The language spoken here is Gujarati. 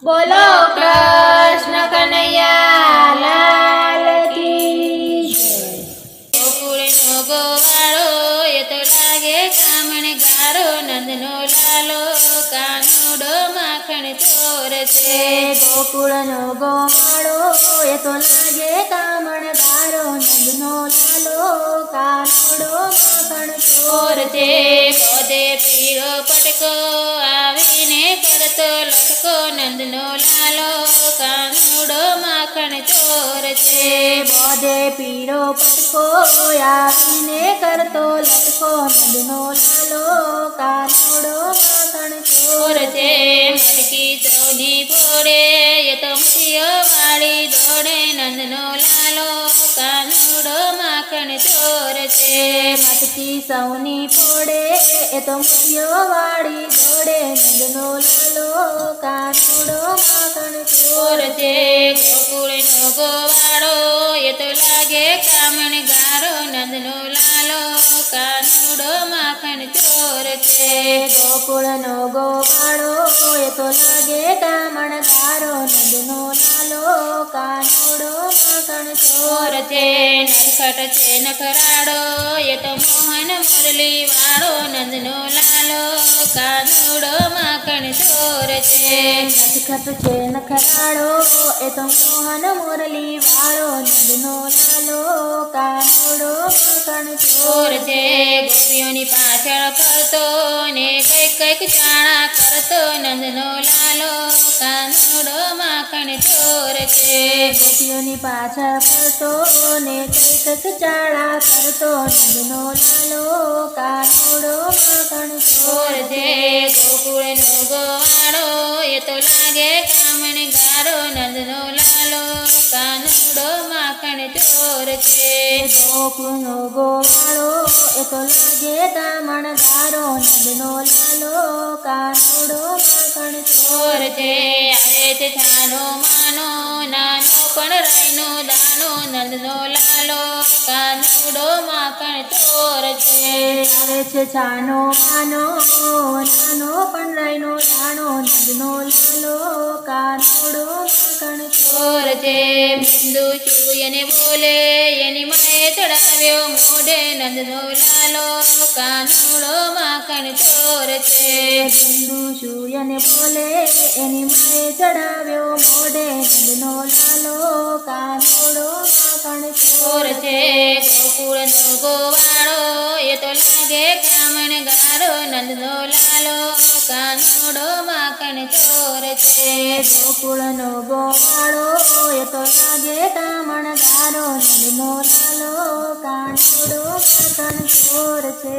બોલો કૃષ્ણ કનૈયા લાલ કી જય। ગોકુળનો ગોવાળો એ તો લાગે કામણ ગારો, નંદનો લાલો કાનુડો માખણ ચોર છે। ગોકુળનો ગોવાળો એ તો લાગે કામણ ગારો, નંદનો લાલો કાનુડો માખણ ચોર છે। પોતે પીળો પટકો આવીને કરતો લટકો, નંદનો લાલો કાનુડો માખણ ચોર છે। બોધે પીળો પટકો આવીને કરતો લટકો, નંદનો લાલો કાનુડો માખણ ચોર છે। મટકી સૌની ફોડે એ તો મુઠીઓ વાળી દોડે, નંદનો લાલો કાનુડો માખણ ચોર છે। મટકી સૌની ફોડે એ તો મુઠીઓ વાળી દોડે, નંદનો લાલો કાનુડો માખણ ચોર છે। ગોકુળનો ગોવાળો એ તો લાગે કામણ ગારો, નંદનો લાલો કાનુડો માખણ ચોર છે। ગોકુળનો ગોવાળો એ તો લાગે કામણ ગારો, નંદનો લાલો કાનુડો માખણ ચોર છે। નરખટ છે નખરાડો એ તો મોહન મુરલી વાળો, નંદનો લાલો કાનુડો માખણ ચોર છે। નટખટ છે નખરાળો એ તો મોહન મુરલી વાળો, નંદનો લાલો કાનુડો માખણ ચોર છે। ગોપીઓની પાછળ ફરતો ને કઈક ચાણા કરતો, નંદનો લાલો કાનુડો માખણ ચોર છે। ગોપીઓની પાછળ ફરતો ને કઈક ચાળા કરતો, નંદનો લાલો કાનુડો માખણ ચોર છે। ગોકુળનો ગોવાળો એ તો લાગે કામણ ગારો, નંદનો લાલો કાનુડો માખણ ચોર છે। ગોકુળનો ગોવાળો એ તો લાગે કામણ ગારો, નંદનો લાલો કાનુડો માખણ ચોર છે। આવે છે છાનો માનો નાનો પણ રાયનો દાનો, નંદનો લાલો કાનુડો માખણ ચોર છે। આવે છે છાનો માનો નાનો પણ રાયનો દાણો, નંદનો લાલો કાનુડો માખણ ચોર છે। બિંદુ ચૂયને બોલે એની માએ ચડાવ્યો મોઢે, નંદનો લાલો કાનુડો માખણ ચોર છે। બિંદુ સૂયને બોલે એની માએ ચડાવ્યો મોઢે, નંદનો લાલો કાનુડો માખણ ચોર છે। ગોકુળનો ગોવાળો એ તો લાગે કામણ ગારો, નંદનો લાલો કાનુડો માખણ ચોર છે। ગોકુળનો ગોવાળો એ તો લાગે કામણ ગારો, નંદનો લાલો કાનુડો માખણ ચોર છે।